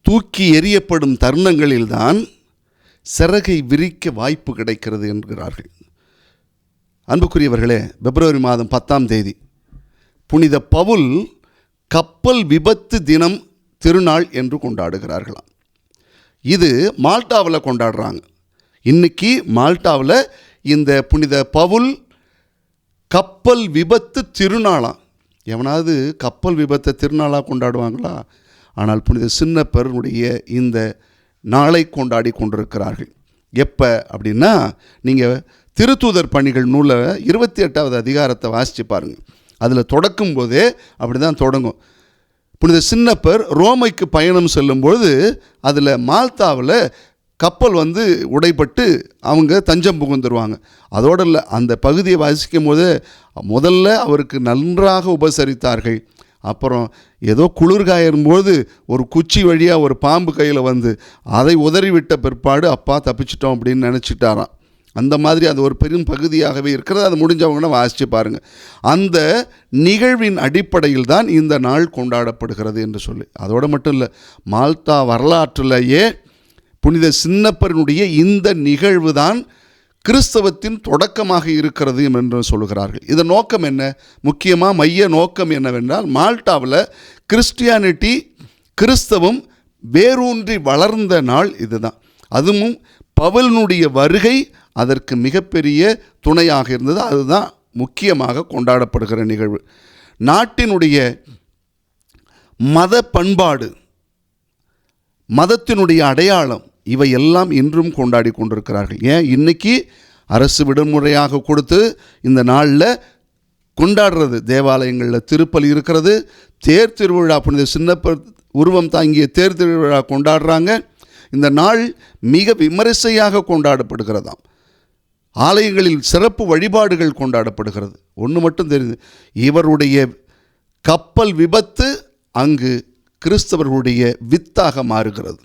தூக்கி எறியப்படும் தருணங்களில்தான் சிறகை விரிக்க வாய்ப்பு கிடைக்கிறது என்கிறார்கள். அன்புக்குரியவர்களே, பிப்ரவரி மாதம் 10ஆம் தேதி புனித பவுல் கப்பல் விபத்து தினம் திருநாள் என்று கொண்டாடுகிறார்களாம். இது மால்டாவில் கொண்டாடுறாங்க. இன்றைக்கி மால்டாவில் இந்த புனித பவுல் கப்பல் விபத்து திருநாளாம். எவனாவது கப்பல் விபத்தை திருநாளாக கொண்டாடுவாங்களா? ஆனால் புனித சின்னப்பருடைய இந்த நாளை கொண்டாடி கொண்டிருக்கிறார்கள். எப்போ அப்படின்னா, நீங்கள் திருத்தூதர் பணிகள் நூலை 28வது அதிகாரத்தை வாசித்து பாருங்கள். அதில் தொடக்கும் போதே அப்படி தான் தொடங்கும். புனித சின்னப்பர் ரோமைக்கு பயணம் செல்லும்பொழுது அதில் மால்தாவில் கப்பல் உடைப்பட்டு அவங்க தஞ்சம் புகுந்துருவாங்க. அதோடு இல்லை, அந்த பகுதியை வாசிக்கும் போது முதல்ல அவருக்கு நன்றாக உபசரித்தார்கள். அப்புறம் ஏதோ குளிர்காயும்போது ஒரு குச்சி வழியாக ஒரு பாம்பு கையில் அதை உதறிவிட்ட பிற்பாடு அப்பா தப்பிச்சிட்டோம் அப்படின்னு நினச்சிட்டாராம். அந்த மாதிரி அது ஒரு பெரும் பகுதியாகவே இருக்கிறது. அது முடிஞ்சவங்கன்னா வாசித்து பாருங்கள். அந்த நிகழ்வின் அடிப்படையில் தான் இந்த நாள் கொண்டாடப்படுகிறது என்று சொல்லி. அதோடு மட்டும் இல்லை, மால்தா வரலாற்றிலேயே புனித சின்னப்பரனுடைய இந்த நிகழ்வு தான் கிறிஸ்தவத்தின் தொடக்கமாக இருக்கிறது என்று சொல்கிறார்கள். இதன் நோக்கம் என்ன? முக்கியமாக மைய நோக்கம் என்னவென்றால், மால்டாவில் கிறிஸ்டியானிட்டி கிறிஸ்தவம் வேரூன்றி வளர்ந்த நாள் இதுதான். அதுவும் பவுலினுடைய வருகை அதற்கு மிகப்பெரிய துணையாக இருந்தது. அதுதான் முக்கியமாக கொண்டாடப்படுகிற நிகழ்வு. நாட்டினுடைய மத பண்பாடு, மதத்தினுடைய அடையாளம், இவை எல்லாம் இன்றும் கொண்டாடி கொண்டிருக்கிறார்கள். ஏன் இன்றைக்கி அரசு விடுமுறையாக கொடுத்து இந்த நாளில் கொண்டாடுறது. தேவாலயங்களில் திருப்பலி இருக்கிறது. தேர் திருவிழா, புனித சின்னப்பர் உருவம் தாங்கிய தேர் திருவிழா கொண்டாடுறாங்க. இந்த நாள் மிக விமரிசையாக கொண்டாடப்படுகிறதாம். ஆலயங்களில் சிறப்பு வழிபாடுகள் கொண்டாடப்படுகிறது. ஒன்று மட்டும் தெரியுது, இவருடைய கப்பல் விபத்து அங்கு கிறிஸ்தவர்களுடைய வித்தாக மாறுகிறது.